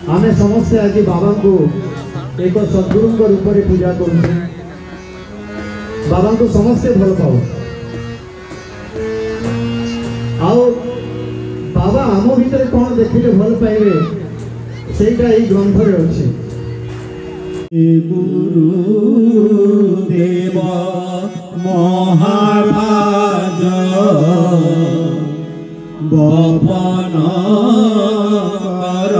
आमे समस्ते आज बाबा को एक सद्गुरु रूप में पूजा करूँ। बाबा को समस्ते भल पाओ। आओ बाबा आम भीतर कौन देखिले भल पाइबे सेटा एई ग्रंथ रे अछि। गुरु देव महाराज बपन कर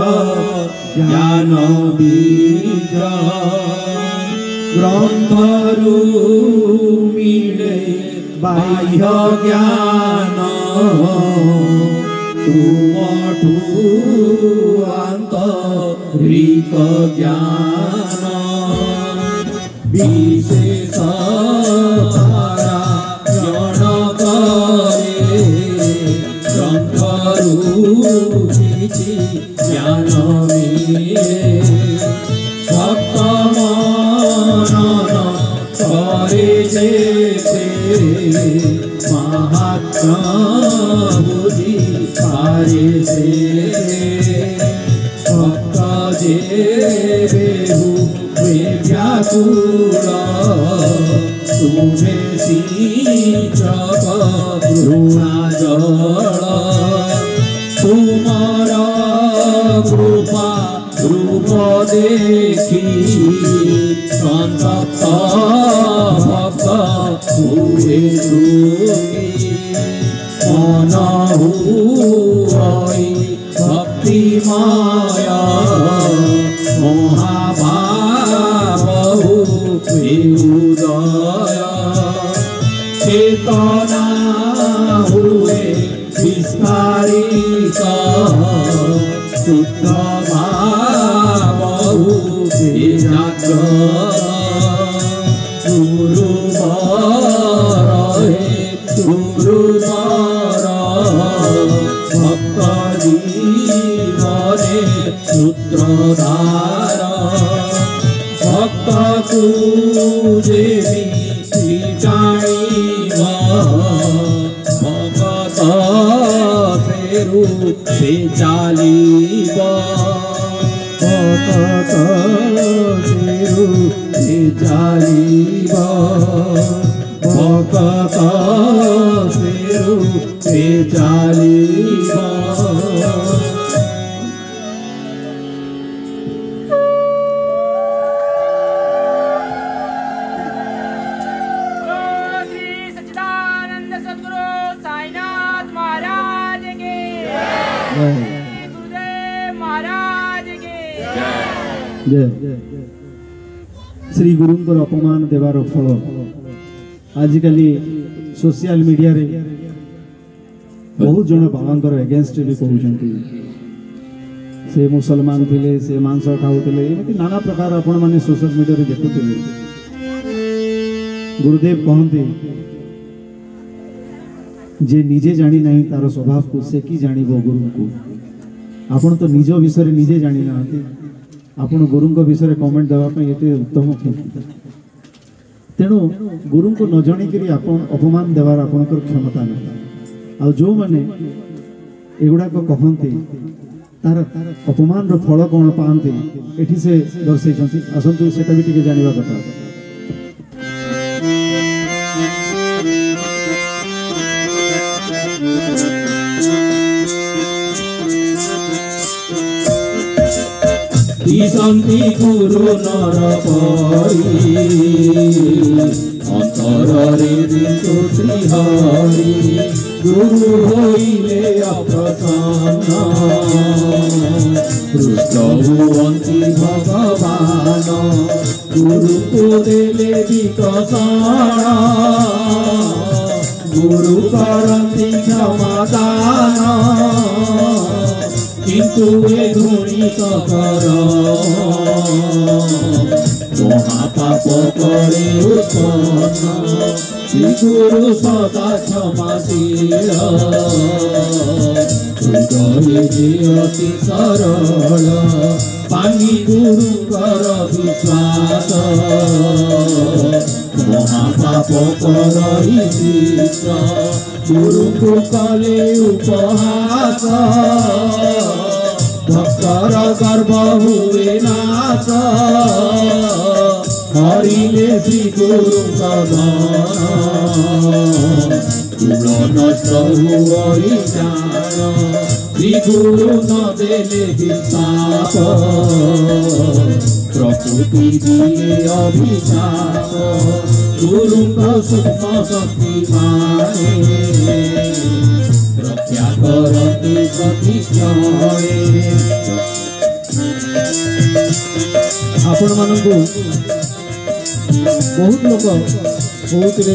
ज्ञान बीज ग्रंथरु मिले बाह्य ज्ञान तुमठु आंतरिक ज्ञान विशेष जन करे ग्रंथरु किछि ज्ञान मिले भक्त मनन करे जेते महात्मा बुद्धि पारे से भक्त जे बेहु व्याकुल तुम्हें सिंचक करुणा जल तुम्हारा कृपा रूप देखी संतप्त भक्त हुए दुखी मन हुई भक्ति माया महाभाव हृदय चेतना हुए विस्तारित शुद्ध भाव विराट गुरुवर भक्त जीवने सूत्रधार भक्त तुझे भी जानिब भगत फेरु से चालिब भगत फेरु से चालिब भगत फेरु से चालिब। श्री गुरुंकर अपमान देवार फल आजिकल सोशल मीडिया रे बहुत जन बाबांकर एगेंस्ट भी कहते से मुसलमान थे से मांस खाऊले एमती नाना प्रकार आपण मैंने सोशल मीडिया रे देखुते। गुरुदेव कहते जे निजे जानी नहीं तार स्वभाव को से कि जानिब गुरु को आपण तो निज विषय निजे जानी ना आपण गुरु विषय कमेंट देवाई ये उत्तम तेणु गुरु को न जाणिक अपमान देवार आपणकर क्षमता नहीं। आ जो मैंने एगुड़ाक कहते तार अपमान फल कौन पाते ये से दर्शे आसतु से भी जाना कथा। शांति गुरु नर अंतरे दिशु श्रीहरि गुरु होइले अप्रसन्न कृष्ण हुअन्ति भगवान गुरु को देले विकसन गुरु करन्ति क्षमादान किंतु ए घृणित कर महापाप करे उत्पन्न श्री गुरु सदा क्षमाशील हृदय जे अति सरल पानी गुरु कर विश्वास महापाप कर गुरु को कले उपहास भक्तर गर्व हुए नाश हरिले श्री गुरु कूल नष्ट हुई जान श्री गुरु न देले विश्वास प्रकृति दिए अभिशाप गुरु सूक्ष्म शक्ति माने रक्षा करती प्रति आपण मानू बहुत लोग कहते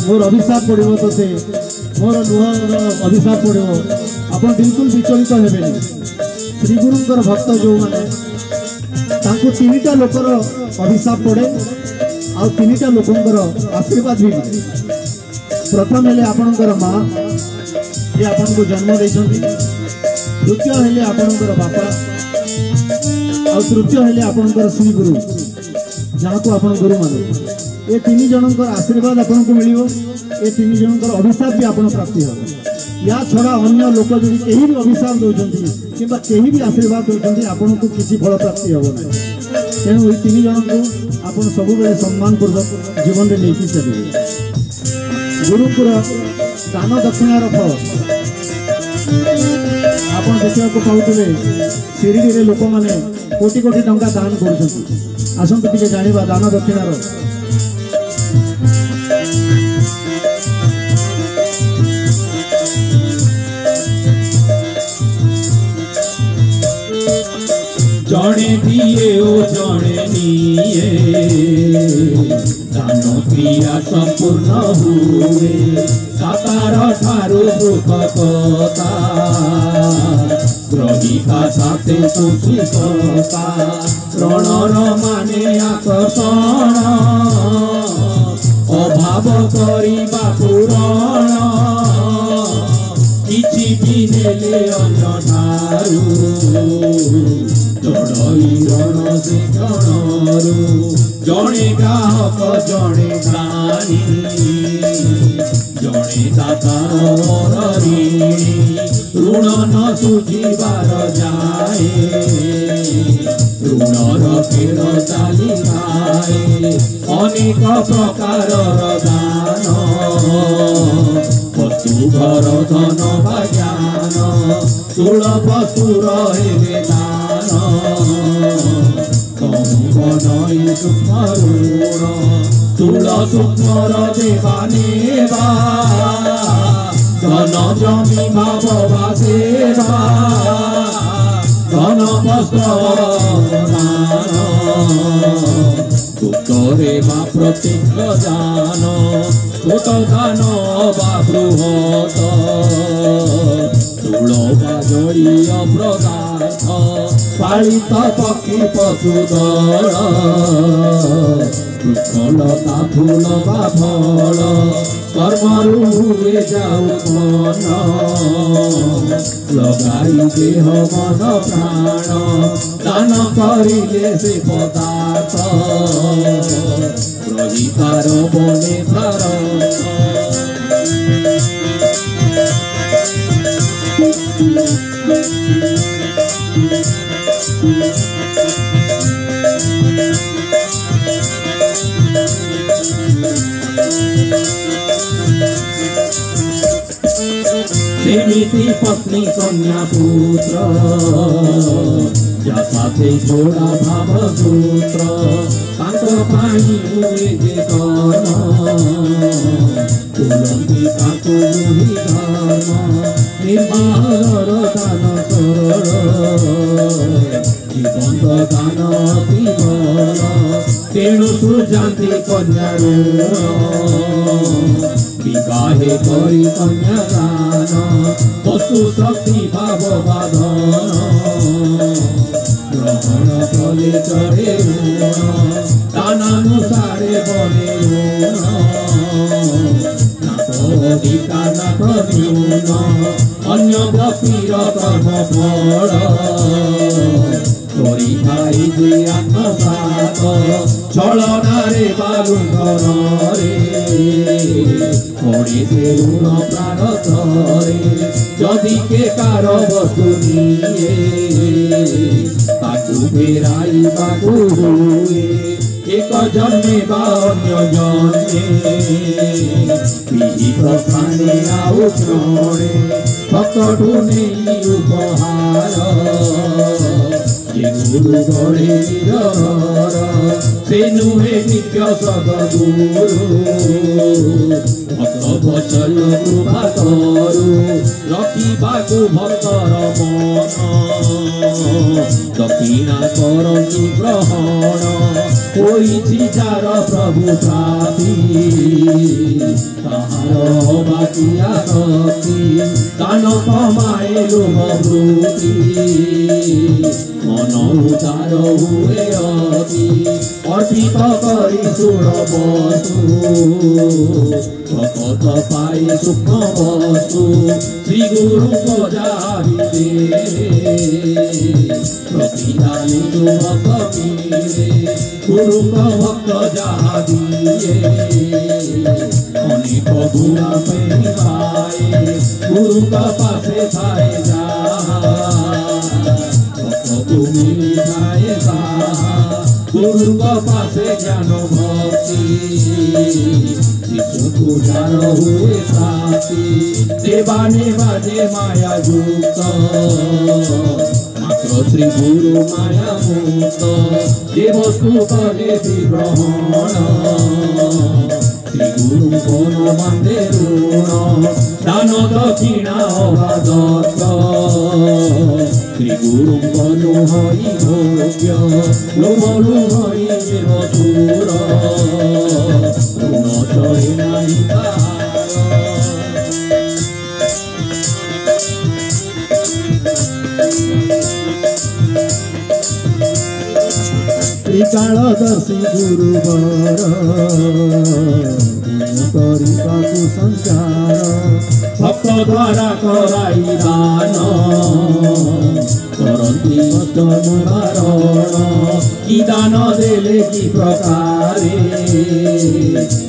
मोर अभिशाप पड़ो तो से मोर लुहर अभिशाप पड़ो आप बिल्कुल विचलित हेबे श्रीगुरुंर भक्त जो मैंने तीनटा लोकर अभिशाप पड़े आ तीनटा लोकर आशीर्वाद भी मिले प्रथम हेले आपणकर माँ ये आपन को जन्म देइछंती द्वितीय हेले आपणकर बापा आ तृतीय हेले आपणकर श्री गुरु जहाँ को आपण गुरु माने ये तीन जनकर आशीर्वाद आपन को मिलियो ये तीन जनकर अभिशाप भी आपन प्राप्ति हो या छड़ा अन्य लोक जदि केही भी अभिशाप दउछंती किबा केही भी आशीर्वाद दउछंती आपन को किसी फल प्राप्ति हो ना तेणु ये तीन जन को आपन सब बेले सम्मान पूर्वक जीवन रे लेकी चलिए गुरुपुर दान दक्षिणार फल आपन देखा पाते शिरडी रे लोक माने कोटी कोटी टंका दान करुछंती आसंतु टिके जानिबा दान दक्षिणार जड़े दिए ओ जड़े निये दान क्रिया संपूर्ण हुए साकार ठारू दुखता ग्रहिका साथे सुखिता रणर माने आकर्षण अभाव करिबा पूरण किछि भी नेले अन्य ठारू जड़ई रण से जणरू जड़े ग्राहक जड़े ज्ञानी जड़े दातार ऋणी ऋण न सुझिबार जाए ऋणर खेल चाली जाए अनेक प्रकार दान वस्तु घर धन वा ज्ञान तुल वस्तुर हेले दान कई सूक्ष्म ऋण तुल सूक्ष्मर देवा नेवा धन जमी भाव सेवा धन वस्त्र उत्तरे वा प्रत्यक्ष दान छोट दान वा बृहत तुल वा जड़ीय पदार्थ पालित पक्षी पशुदल वृक्षलता फूल वा फल कर्मरु हुए जाऊ मन लगाई देह मन प्राण दान करिले से पदार्थ रहितार बने भारत सेमिति पत्नी कन्या पुत्र या साथे जोड़ा भाव सूत्र तांको पाई हुए जे कर्म तुलंती ताको मुहि धर्म निर्मल दान सरल जीवंत दान अति बल तेणु सुजान्ति कन्या विवाहे करी कन्या दान वस्तु शक्ति भाव बाधन ग्रहण कले चढ़े ऋण दानानुसारे बने ऋण नाथ न्यून अन्य व्यक्तिर कर्म फल करी खाई जे आत्मसात छलनारे बालुंगरे पड़े से ऋण प्राण तरे जदि के कार वस्तु निये ତାକୁ ଫେରାଇବାକୁ ହୁଏ ଏକ ଜନ୍ମେ ବା ଅନ୍ୟ ଜନ୍ମେ ବିହିତ ପ୍ରାଣେ ଆଉ କ୍ଷଣେ ଭକ୍ତଠୁ ନେଇ ଉପହାର ଯେ ଗୁରୁ ଗଢ଼େ ନିରର ସେ ନୁହେଁ ନିତ୍ୟ ସଦଗୁରୁ ଭକ୍ତ ବଚନ କୃପା କରୁ ରଖିବାକୁ ଭକ୍ତର ମନ ଦକ୍ଷିଣା କରନ୍ତୁ ଗ୍ରହଣ ହୋଇଛି ଯାର ପ୍ରଭୁ ପ୍ରାପ୍ତି ତାହାର ବାକିଆ ଶକ୍ତି ଦାନ କମାଏ ଲୋଭ ବୃତ୍ତି ମନ ଉଦାର ହୁଏ ଅତି ଅର୍ପିତ କରି ଶୁଣ ବସ୍ତୁ ଭକତ ପାଇ ସୂକ୍ଷ୍ମ ବସ୍ତୁ ଶ୍ରୀ ଗୁରୁଙ୍କ ଯାହା ପ୍ରତିଦାନୀ ଭକ୍ତ ମିଳେ ଗୁରୁଙ୍କ ଭକ୍ତ ଯାହା ଦିଏ ଅନେକ ଗୁଣା ପାଏ ଗୁରୁଙ୍କ ପାଶେ ଥାଏ ଯାହା ଭକ୍ତକୁ ମିଳିଥାଏ ତାହା ଗୁରୁଙ୍କ ପାଶେ ଜ୍ଞାନ ଭକ୍ତି ଶିଶୁକୁ ଯାର ହୁଏ ପ୍ରାପ୍ତି ଦେବା ନେବା ଯେ ମାୟା ଯୁକ୍ତ ମାତ୍ର ଶ୍ରୀ ଗୁରୁ ମାୟା ମୁକ୍ତ ଯେ ବସ୍ତୁ କଲେ ଗ୍ରହଣ ଶ୍ରୀ ଗୁରୁଙ୍କର ବାନ୍ଧେ ଋଣ ଦାନ ଦକ୍ଷିଣା ଅବାଦତ୍ତ ଶ୍ରୀ ଗୁରୁଙ୍କ ନୁହଁଇ ଭୋଗ୍ୟ ଲୋଭ ନୁହଁଇ ମଧୁର ଋଣ ଚଳେ ନାହିଁ ତ୍ରିକାଳଦର୍ଶୀ ଗୁରୁବର କରିବାକୁ ସଂସାର ଭକ୍ତ ଦ୍ୱାରା କରାଇ ଦାନ କରନ୍ତି ନିବାରଣ କି ଦାନ ଦେଲେ କି ପ୍ରକାରେ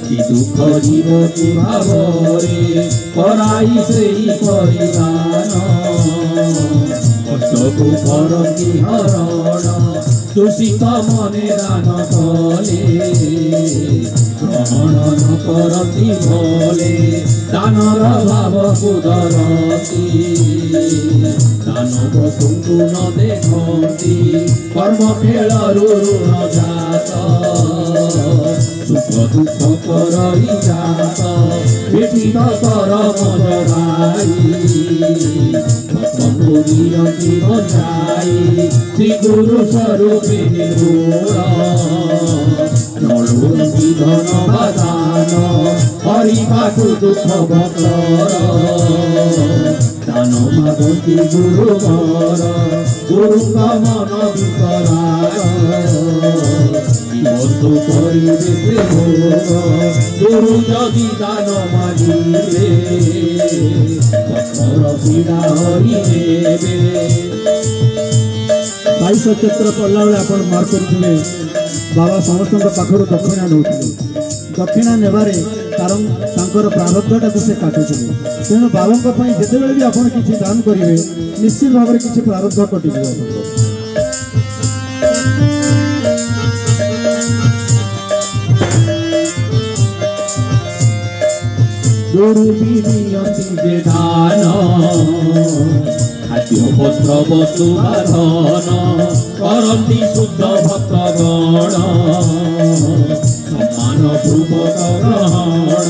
କି ଦୁଃଖ ଯିବ କି ଭାବରେ କରାଇ ସେଇ ପରିଦାନ କଷ୍ଟକୁ କରନ୍ତି ହରଣ ଦୂଷିତ ମନେ ଦାନ କଲେ ଗ୍ରହଣ ନ କରନ୍ତି ଭଲେ ଦାନର ଭାବକୁ ଧରନ୍ତି ଦାନ ବସ୍ତୁଙ୍କୁ ନ ଦେଖନ୍ତି କର୍ମ ଖେଳରୁ ଋଣ ଜାତ ସୁଖ ଦୁଃଖ କରଇ ଜାତ ପିଠିତ କରମ ଜଗାଇ ଦିଅନ୍ତି ବଜାଇ ଶ୍ରୀ ଗୁରୁ ସ୍ୱରୂପେ ନିର୍ଗୁଣ ନଳୁନ୍ତି ଧନ ବାଦାନ ହରିବାକୁ ଦୁଃଖ ଭକ୍ତର ଦାନ ମାଗନ୍ତି ଗୁରୁଙ୍କର ଗୁରୁଙ୍କ ମନ ବିକରାର ବସ୍ତୁ କରିବେ ସେ ଭୋଗ ଗୁରୁ ଯଦି ଦାନ ମାଗିବେ ଭକ୍ତର ପୀଡ଼ା ହରି ନେବେ। 22 କ୍ଷେତ୍ର ପଡ଼ିଲା ବେଳେ ଆପଣ ମାର୍କ କରୁଥିଲେ ବାବା ସମସ୍ତଙ୍କ ପାଖରୁ ଦକ୍ଷିଣା ନେଉଥିଲେ ଦକ୍ଷିଣା ନେବାରେ କାରଣ ତାଙ୍କର ପ୍ରାରବ୍ଧଟାକୁ ସେ କାଟୁଥିଲେ ତେଣୁ ବାବାଙ୍କ ପାଇଁ ଯେତେବେଳେ ବି ଆପଣ କିଛି ଦାନ କରିବେ ନିଶ୍ଚିତ ଭାବରେ କିଛି ପ୍ରାରବ୍ଧ କଟିଯିବ ଗୁରୁ ବି ନିଅନ୍ତି ଯେ ଦାନ ଖାଦ୍ୟ ବସ୍ତ୍ର ବସ୍ତୁ ବାଧନ କରନ୍ତି ଶୁଦ୍ଧ ଭକ୍ତଗଣ ସମାନ ପୂର୍ବକ ଗ୍ରହଣ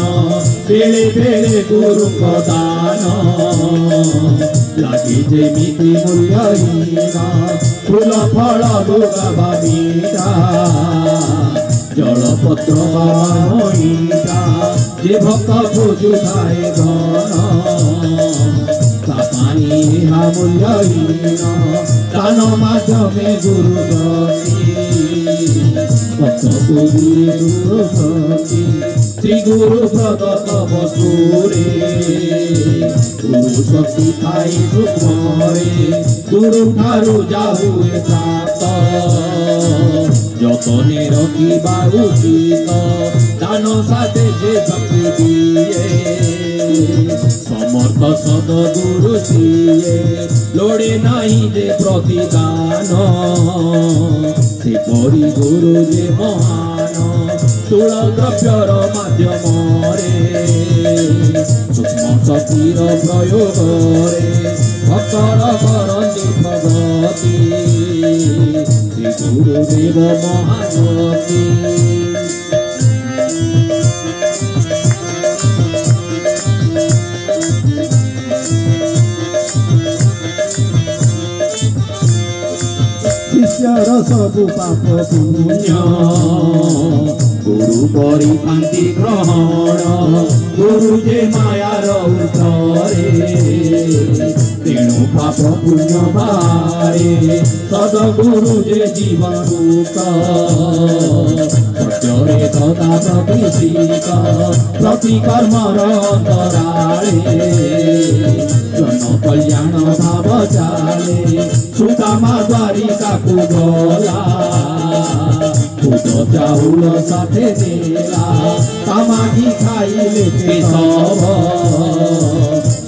ବେଳେ ବେଳେ ଗୁରୁଙ୍କ ଦାନ ଲାଗେ ଯେମିତି ମୂଲ୍ୟହୀନ ଫୁଲ ଫଳ ଲୁଗା ବାବିଟା ଜଳପତ୍ର ମଇଟା ଯେ ଭକ୍ତ ଖୋଜୁଥାଏ ଧନ ତା ପାଇଁ ଏହା ମୂଲ୍ୟହୀନ ଦାନ ମାଧ୍ୟମେ ଗୁରୁ ଗତି ଭକ୍ତକୁ ଦିଏ ଗୁରୁ ଗତି ଶ୍ରୀ ଗୁରୁ ପ୍ରଦତ୍ତ ବସ୍ତୁରେ ଗୁରୁ ଶକ୍ତି ଥାଇ ସୂକ୍ଷ୍ମରେ ଗୁରୁ ଠାରୁ ଯାହୁଏ ପ୍ରାପ୍ତ যত मने रखिबा उचित दान साथे जे भक्ति दिए समर्थ सद गुरु सिए लोड़े नहीं जे प्रतिदान से परी गुरु जे महान तुल द्रव्यर माध्यम सूक्ष्म शक्तिर प्रयोग भक्तर करती प्रगति श्री गुरुदेव महागति शिष्यर सबु पाप पुण्य गुरु परी कांति ग्रहण गुरु जे मायार उतरे तेणु पाप पुण्य बारे सदगुरु जे जीवन रूप सत्ୟରେ सदा प्रतिष्ठित प्रतिकर्मर अन्तराळे जन कल्याण भाव चाले सुदामा द्वारिकाକୁ गला खुद चाउल साथे देला तामागी खाइले केशव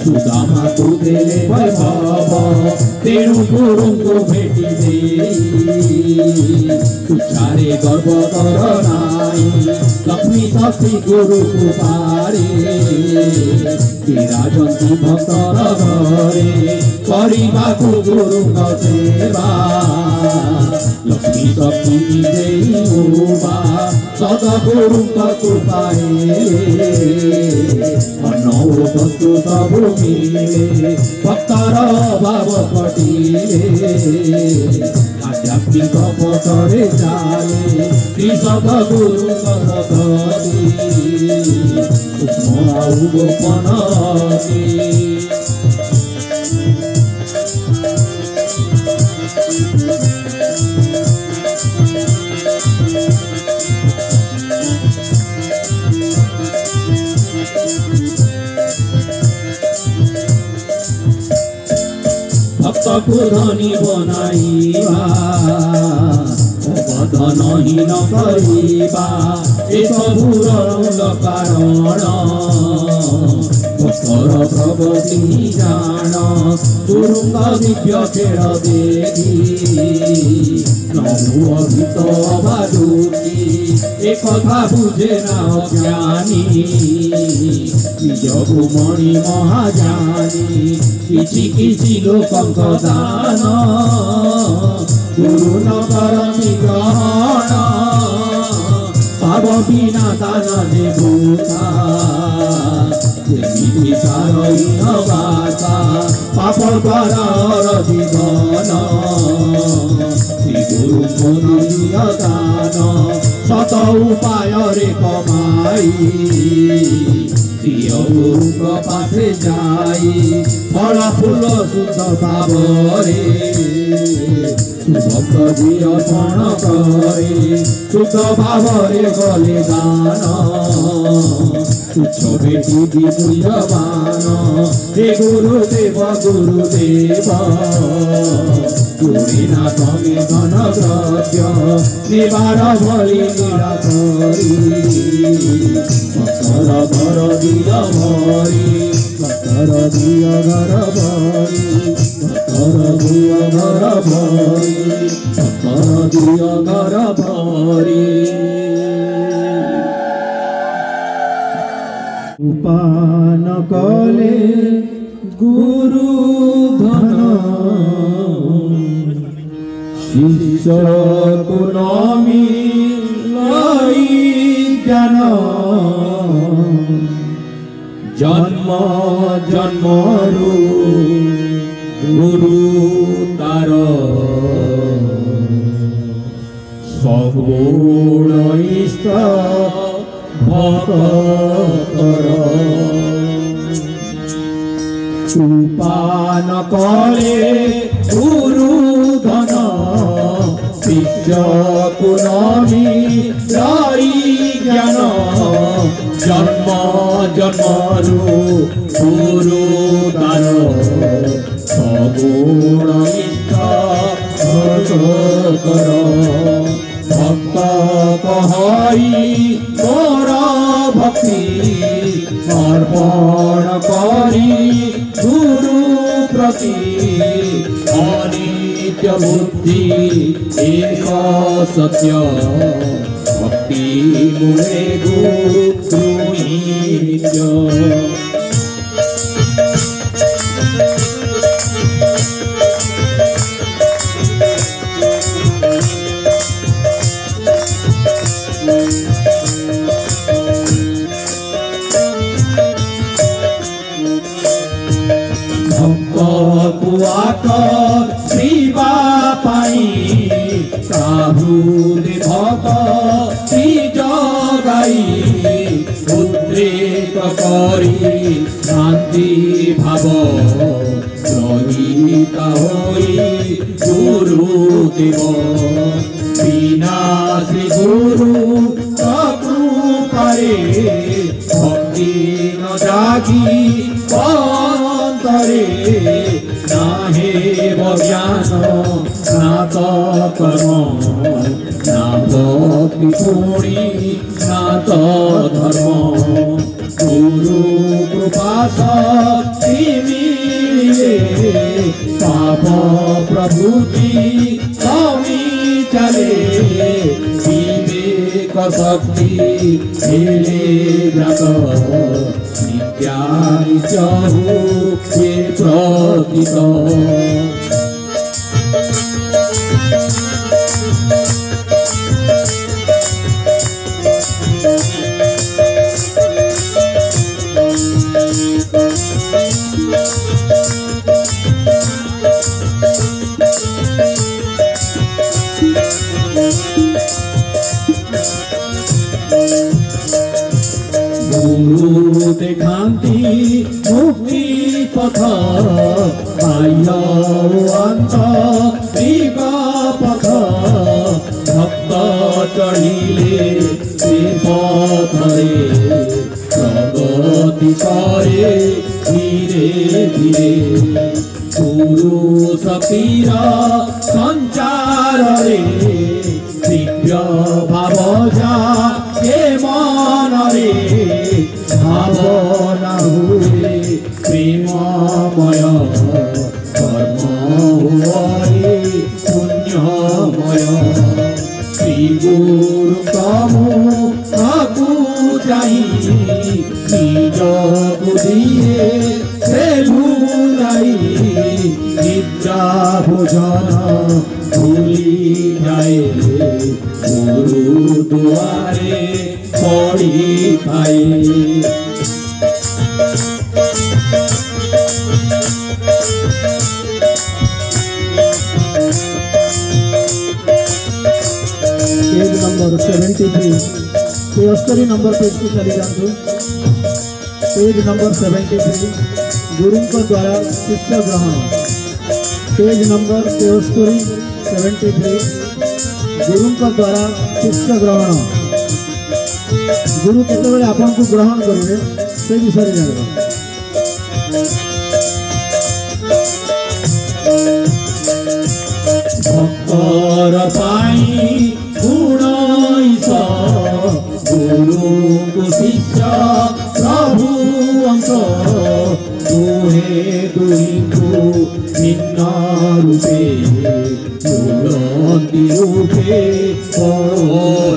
सुदामा को देले वैभव तेणु गुरुଙ୍କୁ भेटी देई तुच्छारे गर्व कर नाई लक्ष्मी शक्ति गुरुକୁ पारे विराजन्ती भक्तर घरे କରିବାକୁ गुरुଙ୍କ सेवा लक्ष्मी शक्ति देई उबा सदगुरुଙ୍କ कृपारे अन्न वस्तु सब मिले भक्तर भाव कटिले आध्यात्मिक पथरे चाले श्री सदगुरुଙ୍କ पद्धति सूक्ष्म ଆଉ गोपन भक्तको धनी बनाइबा अवधनहीन करिबा एसबुर मूल कारण भक्तर प्रगति जान गुरुଙ୍କ दिव्य खेल देखि नहुव भीत अबादुकी एकथा बुझे ना ज्ञानी निजको मणि महाजानी किछि किछि लोकଙ୍କ दान गुरु न करमि ग्रहण पाव बिना दान देवता जेमिति सारहीन बाता पाप द्वारा जीवन श्री गुरुको दिय दान सत उपाय रे कमाई प्रिय गुरुଙ୍କ पासे जाई फल फूल शुद्ध भावरे भक्त दिय पण करे शुद्ध भावरे गले दान तुच्छ भेटी मूल्यवान हे गुरुदेव गुरुदेव गुरुना तमे धन द्रव्य निवार भली निराकरी भक्तर घर दिय भरी भक्तर दिय घर भरी भक्तर दिय घर भरी भक्तर दिय घर भरी उपान कले गुरु धन शिष्य को नामी लाई ज्ञान जन्म जन्मरु गुरु तार सगुण इष्ट भक्तर उपान कले गुरु धन शिष्य को नामी लाई ज्ञान जन्म जन्मरु गुरु तार सगुण इष्ट भक्तर भक्त बुद्धि एक सत्य भक्ति मुळे गुरु नित्य श्रीबा पाई प्रभु देवक श्री जगाई उद्रेक करी शांति भाव रहिता होई गुरुदेव बिना श्री गुरु कृपारे भक्ति न जागी अंतरे नाहे ज्ञान ना तो कर्म ना भक्ति पुणी ना तो धर्म गुरु कृपा शक्ति मिले पाप प्रभुति कमी चले विवेक शक्ति मिले जगत नित्यानि चहु ये प्रतीत गुरु देखांती मुक्ति पथ बाह्य अंत दिग पथ भक्त चढ़िले से पथरे प्रगति करे धीरे धीरे गुरु शक्तिर संचार रे दिव्य भाव जा के मन रे भावना हुए प्रेममय कर्म हुए पुण्यमय श्री गुरु तमु आकु जाई निज बुद्धिए से भूलाई निद्रा भोजन भूली जाए गुरु द्वारे पड़ी पाए पेज नंबर 73 73 नंबर पेज को चली जातु पेज नंबर 73 गुरु द्वारा शिष्य ग्रहण पेज नंबर 73 गुरु द्वारा शिष्य ग्रहण गुरु केतबेले आपन को ग्रहण करिवे से विषय जानबा भक्तर पाई गुणईश गुरु को शिष्य प्रभु अंश दुहे दुहिंकु भिन्न रूपे तुलंती रूपे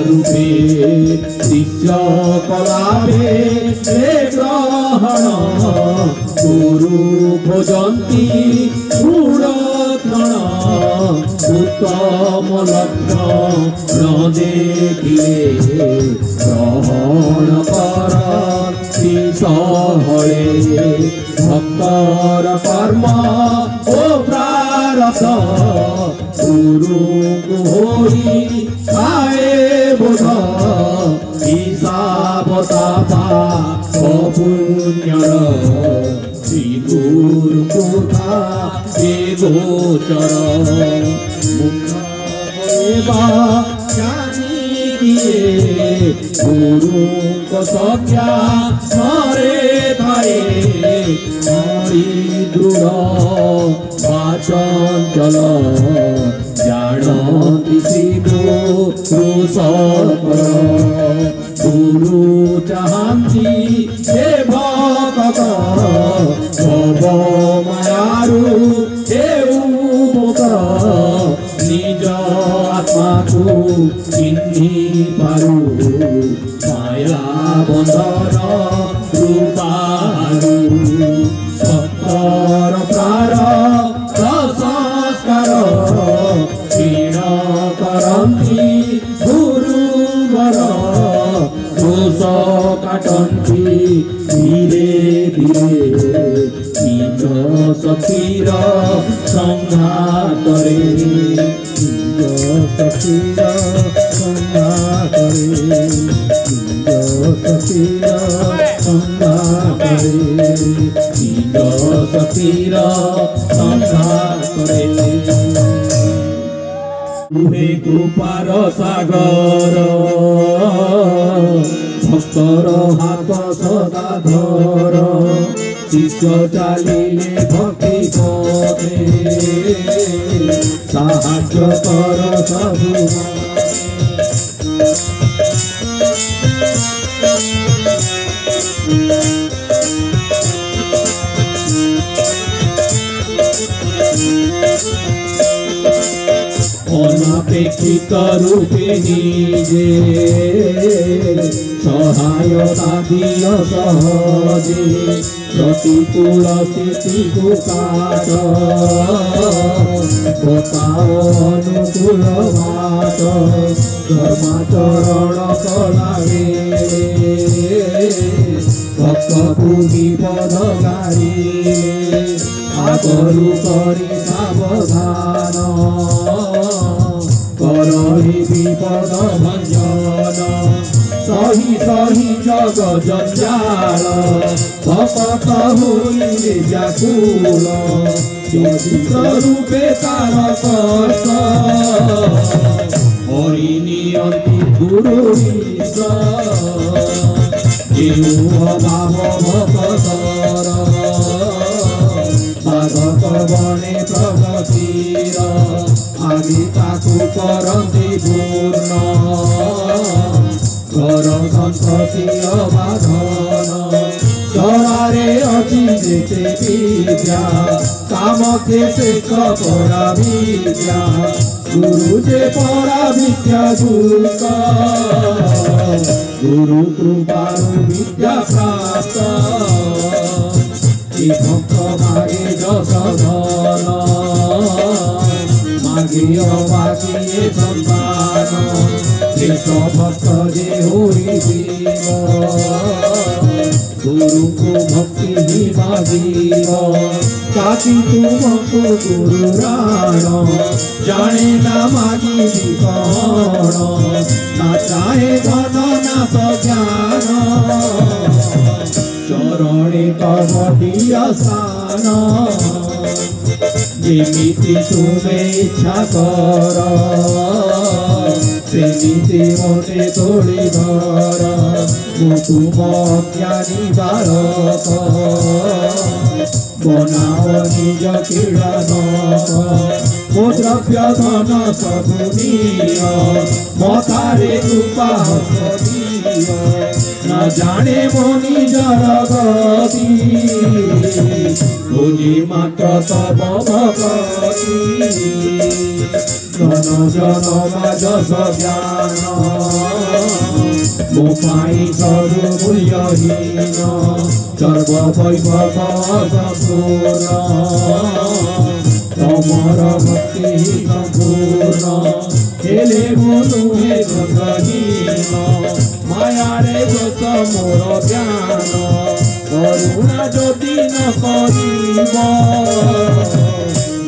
रूपे शिष्य कलावे ग्रहण गुरु भोजंती गुणक्षण उत्तम लक्षण न देखिले ग्रहण करती सहले भक्तर कर्म ओ प्रारब्ध गुरु को होई खाए बोध हिसाब तापा पुण्यर श्री गुरु कोथा गोचर जानी किए गुरु को सख्या मरे थाए हरि दृढ़ चंचल जानती श्री गुरु सकर गुरु चाहती हे भक्त भव मायारू देऊ मुख को चिन्हि पारु माया बंधन रूपारू भक्तर प्रार संस्कार क्षीण करती गुरुवर दोष काटती धीरे धीरे निज सखीर संघातरे निज सखीर संघातरे निज सखीर संघातरे निज सखीर संघातरे तुहे कृपार सागर भक्तर हाथ सदा धर शिष्य चालिले भक्ति पथे साहाय्य कर सबु अनपेक्षित रूपे निजे सहायता दिय सहजे प्रतिकूल स्थिति को काट बताओ अनुकूल बात धर्माचरण कलावे भक्त भूमि पद गारिले आगरु करी सावधान करहि विपद भंजन सही सही जग जंजाल भक्त होइले व्याकुल विचित्र रूपे तार कष्ट हरि नियंति गुरु जेउ अभाव भक्तर साधक बने प्रगतिर आगे ताकू करती पूर्ण घर संतति अबाधन चरारे अति जेते विद्या काम खेते परा विद्या गुरु जे परा विद्या दुर्ग गुरु कृपारु विद्या प्राप्त भक्त मागे जस धन मागे अबाकी संतान देश भक्त जे होई जीव गुरु को भक्ति ही मागीव काकी तुमको गुरु राण जाने ना मागी कौन ना चाहे धन ना तो ज्ञान चरणे तव दिया स्थान जेमिति तुमे इच्छा कर सेमिति मोते तोड़ी धर मु तुम ज्ञानी बालक बनाओ निज क्रीड़ानक मो द्रव्य धन सबु निय मतारे कृपा दिय न जाने मो निजर गति बुझि मात्र तब भगति जन जन जस ज्ञान मो पाई सर्व मूल्यहीन सर्व वैभव संपूर्ण तमर भक्ति संपूर्ण हेले मो तुहे गतहीन मायारे गत मोर ज्ञान करुणा ज्योति न करिब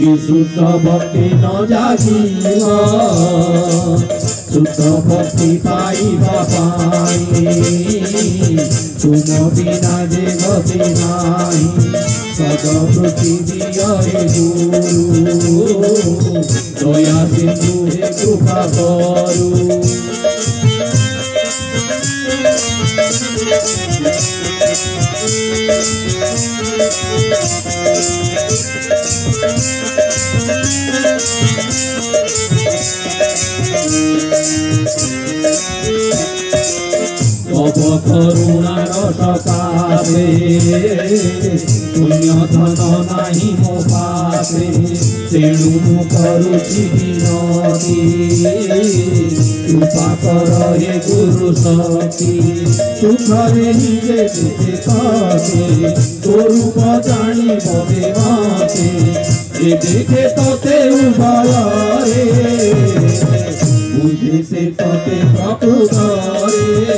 विशुद्ध भक्ति न जागिब शुद्ध भक्ति पाइबा पाई तुम बिना जे गति नाही सदवृत्ति दिय गुरु दया सिंधु हे कृपा करू तब करुणा रस पाव पासे पुण्य धन नाही मो पासे तेणु मु करुछि विनती कृपा कर हे गुरु शक्ति सुखरे निजे निजे कते तो रूप जानी बे माते ए देखे तोते उभय रे बुझे से तोते प्रकृत रे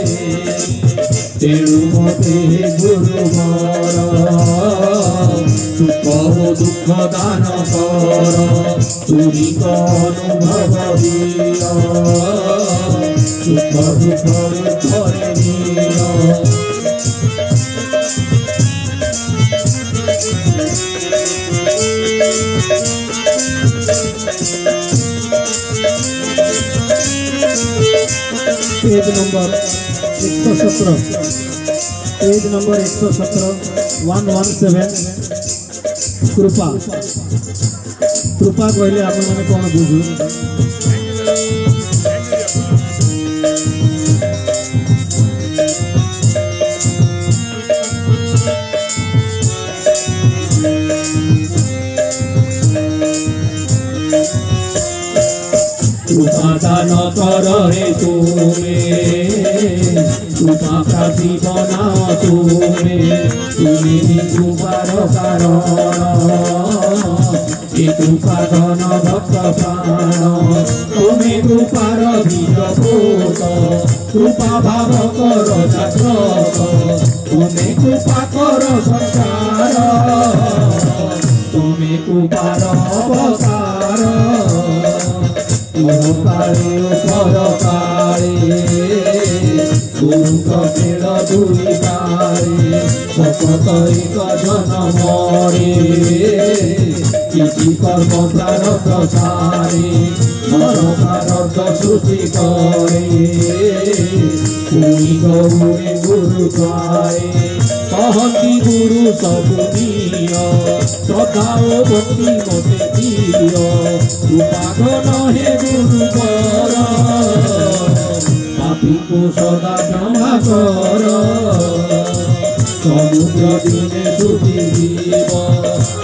तेणु मते गुरुवर सुख हो दुख दान कर तुरी अनुभव दिया सुख दुख करे दिया पेज नंबर 117 पेज नंबर 117 117 कृपा कृपा कहले आप मैंने कौन बुझू कृपा दान कर हे तुम्हें कृपा प्राप्ति बनाओ तुम्हें कृपार कारण ए कृपा धन भक्त प्राण तुम्हें कृपार बीज पोत कृपा भाव कर जाग्रत तुम्हें कृपा कर संसार तुम्हें कृपार अवतार काले उपर काले गुरु कपिल दुई काले भक्त एक जन मरे किसी कर्म प्रारब्ध सारे नर प्रारब्ध श्रुति करे पुणी गौरे गुरु द्वारे कहती गुरु सबु दिय श्रद्धा ओ भक्ति मते दिय कृपा धन हे गुरु कर पापी को सदा क्षमा कर समुद्र दिने सुधि जीव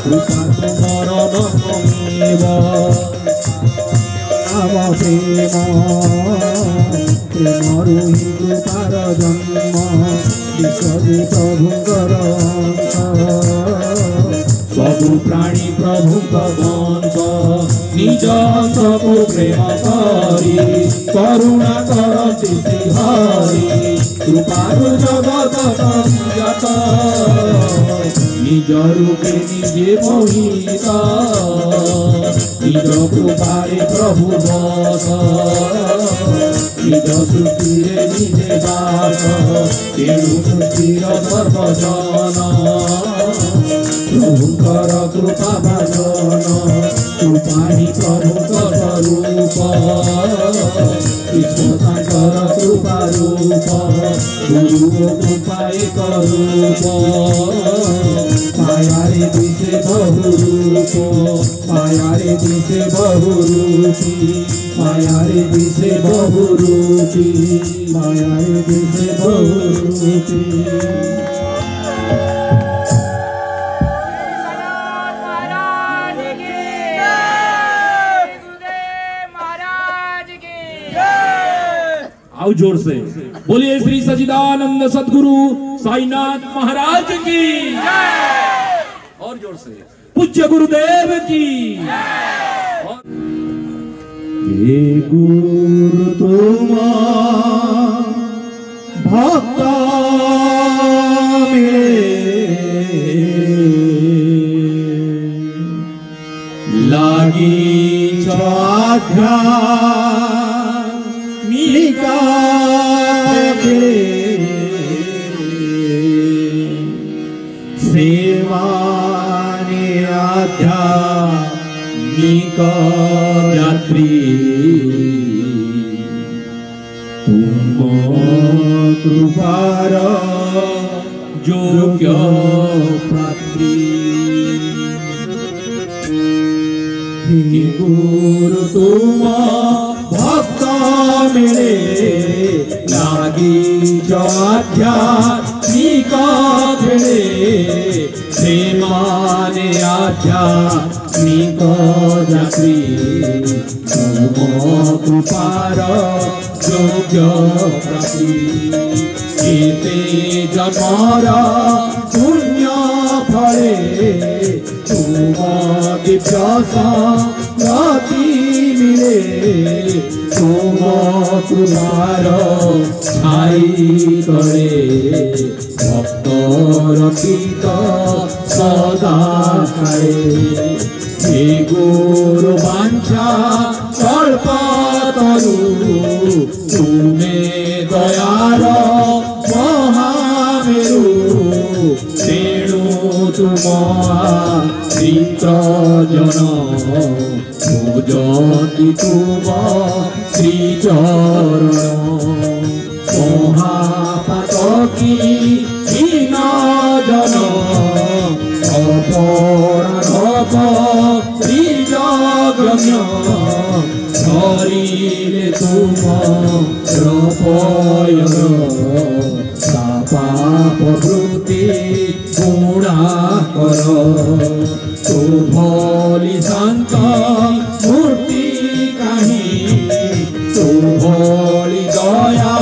कृपा तुमर न कमिब नाम प्रेम प्रेमरु हि कृपार जन्म विश्वजी प्रभुकर सबु प्राणी प्रभु वंश निज अंशको प्रेम करी करुणा करती श्रीहरि कृपारु जगत संजत निज रूपे निजे मोहित निज कृपारे प्रभु बस निज सृष्टिरे निजे दास तेणु सृष्टिर सर्वजन प्रभुकर कृपा भजन कृपा हि प्रभुकर स्वरूप कृष्ण तांकर कृपा रूप गुरु कृपा एक रूप मायारे दिशे बहु रूप मायारे दिशे बहु रूपी मायारे दिशे बहु रूपी मायारे दिशे बहु रूपी आओ जोर से बोलिए श्री सच्चिदानंद सद्गुरु साईनाथ महाराज की जय और जोर से पूज्य गुरुदेव की हे गुरु तुम भक्त लागी चाध्या सेवाने आध्यात्मिक यात्री तुम कृपार योग्य पात्री हे गुरु तुम भक्त मिले लागी आध्यात्मिक मिले सेमाने आध्यात्मिक जात्री तुम कृपार योग्य प्राप्ति एते जन्मर पुण्य फले तुम दिव्य संगति मिले तुम कृपार छाई तले भक्त रचित सदा खाए हे गुरु वांछा कल्पतरु तुमे दयार महामेरु तेणु तुम चित्र जन पूजति तुम श्रीचरण महापातकी हीन जन अपराध श्रीजगम्य धरिले तुम रपयर पाप वृत्ति गुणा कर तू भली शांत मूर्ति कहीं तू भली दया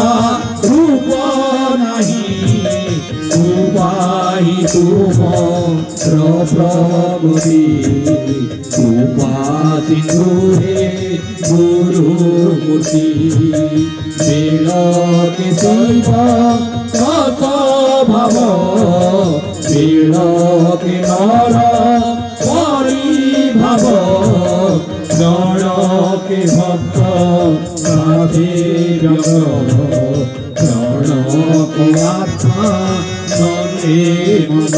रूप नहीं तू पाही तुम प्रभुति कृपा सिंधु हे गुरु मूर्ति बेल के शिव भाव बेल के नर परिभाव गण के भक्त साधे जग गण के आत्मा नरे मन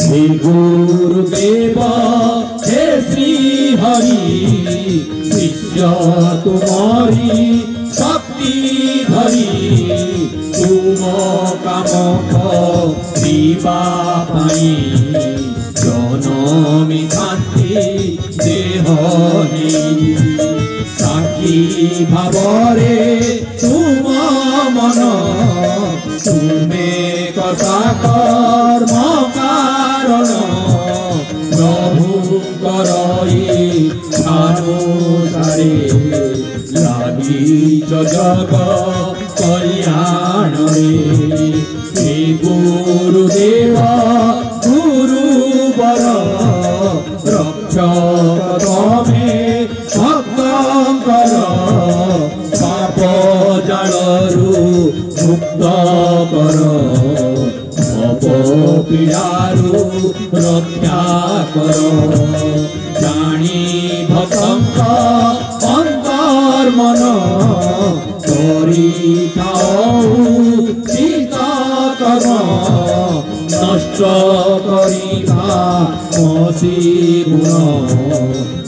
हे गुरुदेव हे श्री हरि शिष्य तुम्हारी शक्ति धरी तुम काम दीवा पाई जनमी खाती देह साक्षी भावरे तुम मन तुमे कथा कर्म कारण प्रभु करई अनुसारे लागी जग कल्याण रे हे गुरुदेव गुरुवर रक्षक तमे भक्तंकर पाप जालरू मुक्त कर पीड़ारू रक्षा कर जानी भक्त अंतर मन करी सीता कर नष्ट करिवा मसी गुण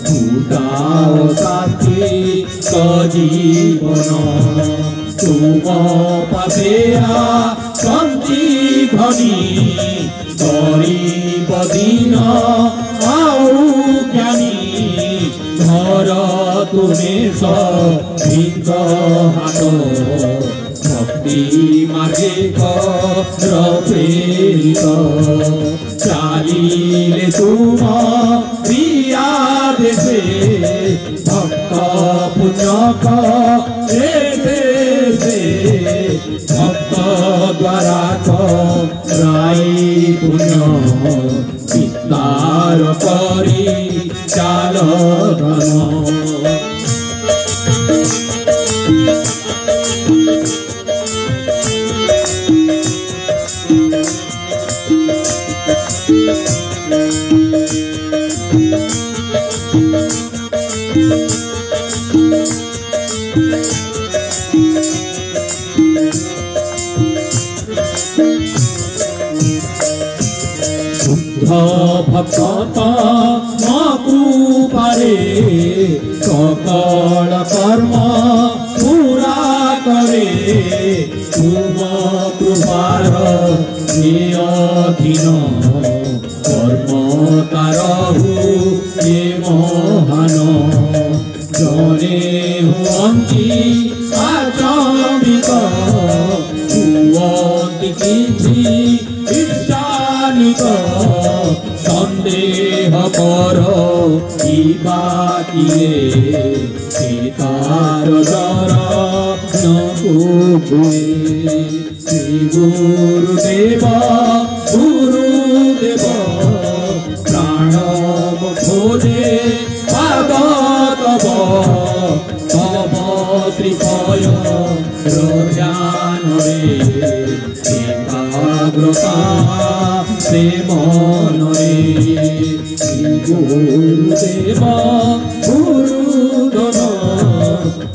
भूताओ साथी जीवन तुम पासेया शांति घनी गरीब दीन आउ ज्ञानी घर तुमे सिंह हाथ भक्ति मार्गे प्रेरित चालिले तुम प्रिया देशे भक्त पुण्य से भक्त द्वारा राई पुण्य विस्तार करी चाल धन भक्त पारे सकल कर्म पूरा करे तुम कृपार अधीन कर्म तारहु ये महान जने हुअंती आचमिक हुअंती किछि ईर्ष्यान्वित सन्देह कर तार दर न पूछे श्री गुरुदेव गुरुदेव प्राण खोजे पाद तब तब श्रीपय ध्यान रे एकाग्रता से मन रे गुरुदेव गुरुधन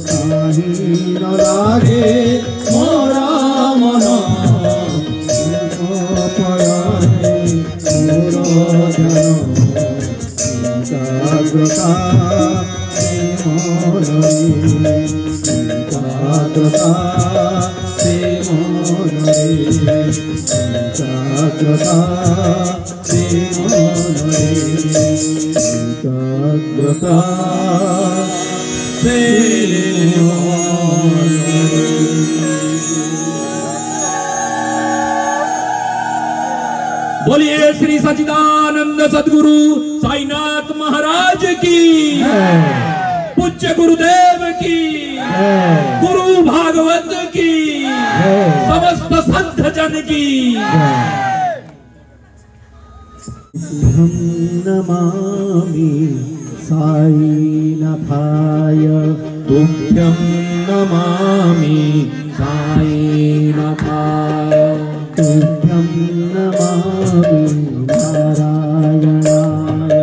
काही न लागे मोरा मन मोर ध्यान एकाग्रता से मन रे एकाग्रता से मन रे एकाग्रता से मन रे एकाग्रता से मन रे। बोलिए श्री सच्चिदानंद सद्गुरु साईनाथ महाराज की, पूज्य गुरुदेव की, गुरु भागवत की, समस्त संत जन की। हम नमामि साईनाथाय तुभ्यं नमामि साईनाथाय तुभ्यं नमामि नारायणाय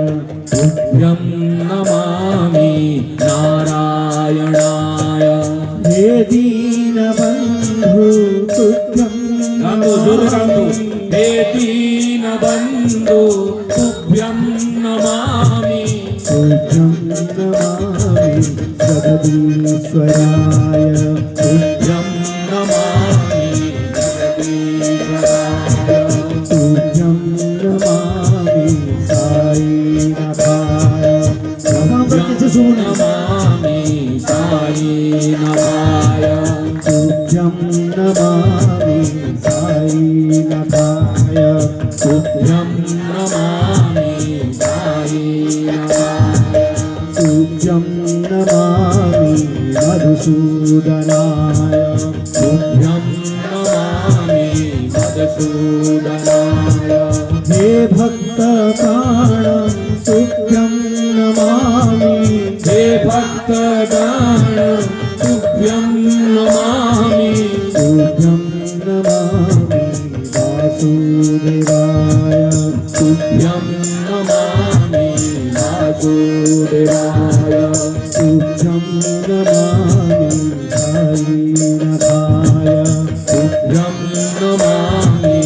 तुभ्यं नमामि नारायणाय। हे दीनबन्धु तुभ्यं हे दीनबन्धु तुभ्यं नमामि तुभ्यं नमामि जगदीश्वराय तुभ्यं नमामि जगदीश्वराय तुभ्यं नमामि साईनाथाय। नमामि साईनाथाय तुभ्यं नमामि साईनाथाय तुभ्यं नमामि साईनाथाय तुभ्यं नमामि मधुसूदनाय तुभ्यं नमामि मधुसूदनाय। हे भक्तप्राणं तुभ्यं नमामि हे भक्तगण तुभ्यं नमामि तुभ्यं नमामि वासुदेवाय तुभ्यं नमामि वासुदेवाय तुभ्यं नमामि साईनाथाय। तुभ्यं नमामि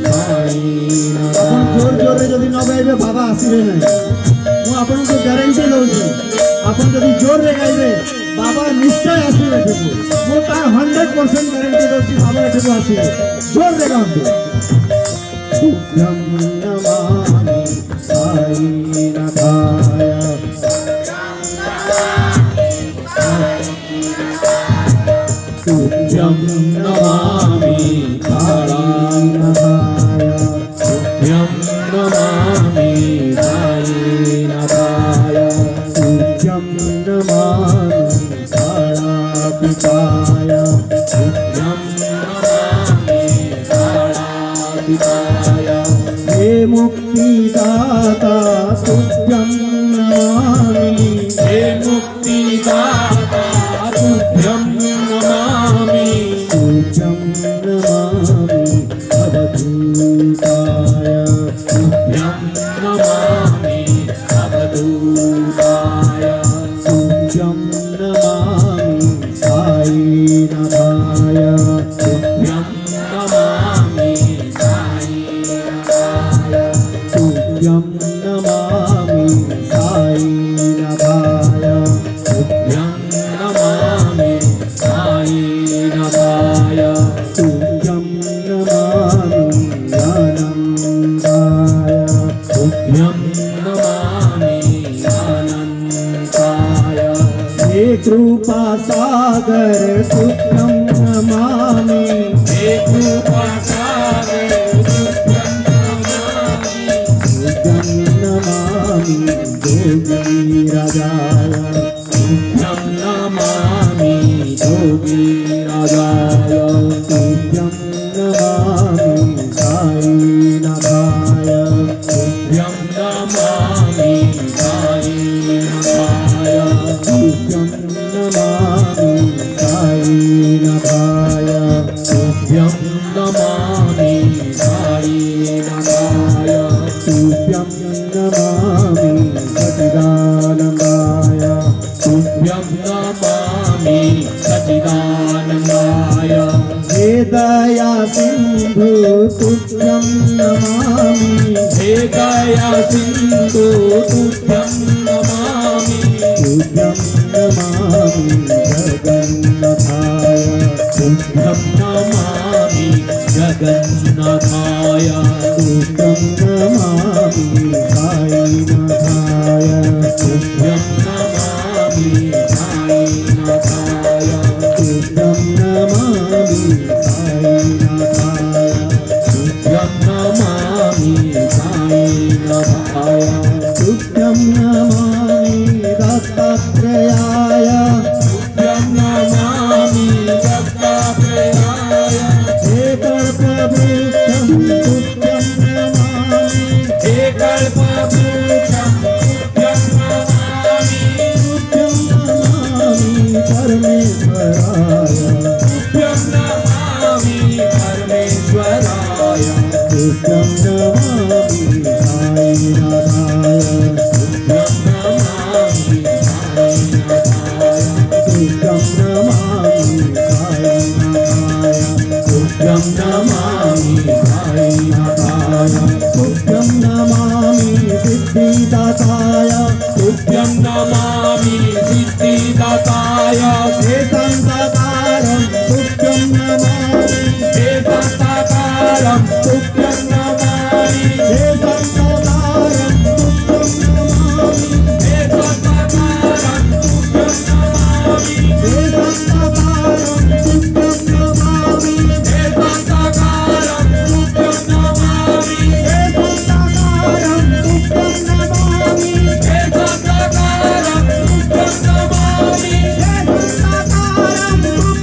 साईनाथाय। जोर जोर जदि न गाइबे बाबा आसीबे नै मु आपनको ग्यारंटी दउछि आपन जदि जोर रे गाइबे बाबा निश्चय आसीबे एठकु मु तार 100% ग्यारंटी दउछि बाबा एठकु आसीबे जोर रे गाइबे। तुभ्यं नमामि साईनाथाय तुभ्यं नमामि साईनाथाय तुभ्यं नमामि साईनाथाय तुभ्यं नमामि तारापीठाय तुभ्यं नमामि तारापीठाय। हे मुक्तिदाता तुभ्यं नमामि हे मुक्तिदाता तुभ्यं नमामि तुभ्यं नमामि अवधूताय तुभ्यं नमामि अवधूताय तुभ्यं नमामि साईनाथाय तुभ्यं नमामि साईनाथाय तुभ्यं नमामि साईनाथाय सागर तुभ्यं नमामि हे कृपा सागर तुभ्यं नमामि तुभ्यं नमामि योगीराजाय तुभ्यं नमामि योगीराजाय तुभ्यं नमामि साईनाथाय तुभ्यं नमामि साईनाथाय तुभ्यं नमामि साईनाथाय तुभ्यं नमामि साईनाथाय तुभ्यं नमामि सच्चिदानन्दाय तुभ्यं नमामि सच्चिदानन्दाय हे दया सिन्धु तुभ्यं नमामि हे दया सिन्धु तुभ्यं नमामि तुभ्यं नमामि जगन्नाथाय तुभ्यं नमामि जगन्नाथाय तुभ्यं नमामि साईनाथाय तुभ्यं नमामि साईनाथाय तुभ्यं नमामि साईनाथाय तुभ्यं नमामि साईनाथाय तुभ्यं नमामि दत्तात्रेयाय तुभ्यं नमामि दत्तात्रेयाय हे कल्पवृक्षं तुभ्यं नमामि हे कल्पवृक्षं तुभ्यं नमामि तुभ्यं नमामि परमेश्वराय तुभ्यं नमामि परमेश्वराय तुभ्यं नमामि साईनाथाय तुभ्यं नमामि साईनाथाय तुभ्यं नमामि साईनाथाय तुभ्यं नमामि साईनाथाय तुभ्यं नमामि सिद्धिदाताय तुभ्यं नमामि सिद्धिदाताय हे शान्ताकारं तुभ्यं नमामि हे शान्ताकारं तुभ्यं नमामि हे शान्ताकारं तुभ्यं नमामि हे शान्ताकारं तुभ्यं नमामि हे शान्ताकारं तुभ्यं नमामि हे शान्ताकारं तुभ्यं नमामि हे शान्ताकारं तुभ्यं नमामि हे शान्ताकारं तुभ्यं नमामि हे शान्ताकारं तुभ्यं नमामि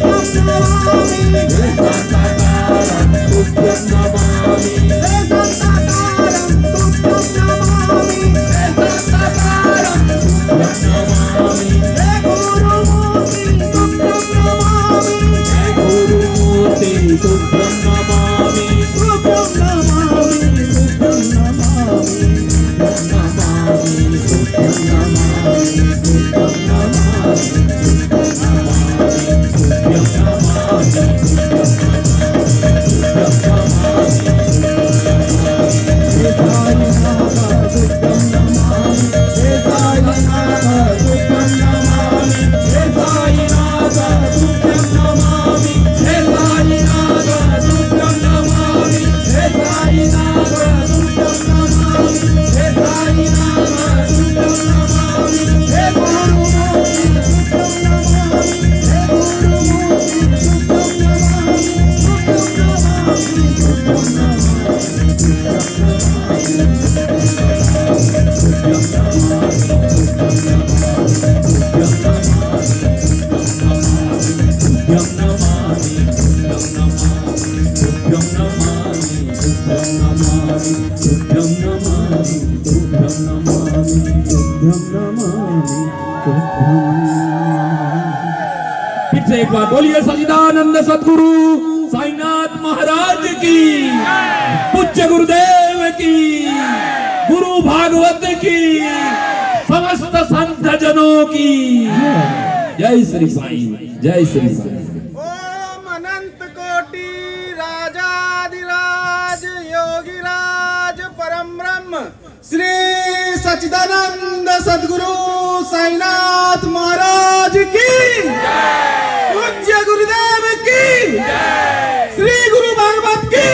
हे शान्ताकारं तुभ्यं नमामि हे शान्ताकारं तुभ्यं नमामि हे शान्ताकारं तुभ्यं नमामि हे गुरुमूर्ति तुभ्यं नमामि हे गुरुमूर्ति तुभ्यं नमामि तुभ्यं नमामि तुभ्यं नमामि तुभ्यं नमामि तुभ्यं नमामि तुभ्यं नमामि तुभ्यं नमामि हे साईनाथ तुभ्यं नमामि हे साईनाथ तुभ्यं नमामि हे साईनाथ तुभ्यं नमामि हे साईनाथ तुभ्यं नमामि हे साईनाथ तुभ्यं नमामि हे साईनाथ तुभ्यं नमामि हे गुरुमूर्ति तुभ्यं नमामि हे गुरुमूर्ति तुभ्यं नमामि तुभ्यं नमामि फिर से एक बार बोलिए सच्चिदानंद सद्गुरु साईनाथ महाराज की, पूज्य गुरुदेव की, गुरु भागवत की, समस्त संत जनों की जय श्री साईं, जय श्री साईं। ओम अनंत कोटि राजाधिराज योगिराज परम ब्रह्म श्री सच्चिदानंद सद्गुरु साईनाथ महाराज की, पूज्य गुरुदेव की, श्री गुरु भागवत की।